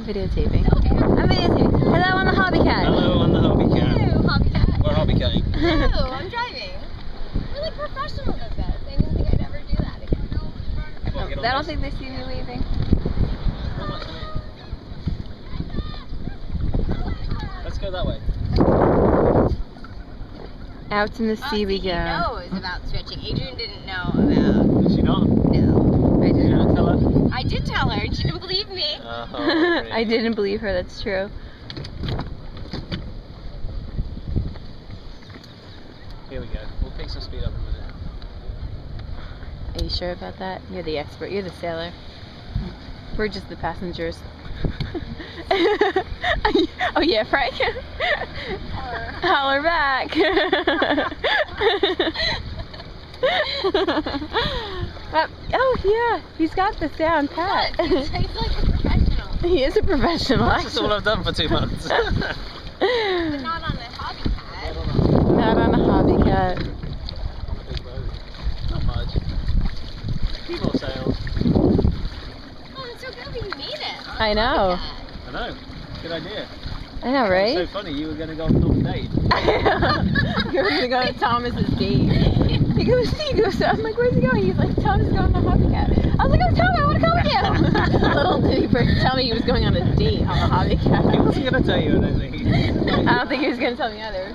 Videotaping. I'm videotaping. Hello on the hobby cat. Hello on the hobby cat. Hello, hobby cat. We're hobby catting. Hello, I'm driving. We're like professionals at this. I didn't think I'd ever do that again. I don't think they see me leaving. Let's go that way. Out in the sea we go. He knows about switching. Adrian didn't know about. Did she not? No. I Did you didn't. not tell her? I did tell her, and she didn't believe me. Oh, really? I didn't believe her, that's true. Here we go. We'll pick some speed up in a minute. Are you sure about that? You're the expert, you're the sailor. We're just the passengers. Oh yeah, Frank? Holler back! Oh yeah, he's got the sound pat. He's like a professional. He is a professional, That's actually. all I've done for 2 months. But not on a hobby cat. Not on a hobby cat. On a big boat. Not much. Few more sails. Oh, it's so good that you made it. On I a know. hobby cat. I know. Good idea. I know, right? It's so funny. You were going to go on a date. You're gonna go to Thomas's date. He goes, I'm like, where's he going? He's like, Thomas is going on the hobby cat. I was like, oh, Tom, I want to come with you. Little did he tell me he was going on a date on the hobby cat. He wasn't going to tell you, I don't think. I don't think he was going to tell me either.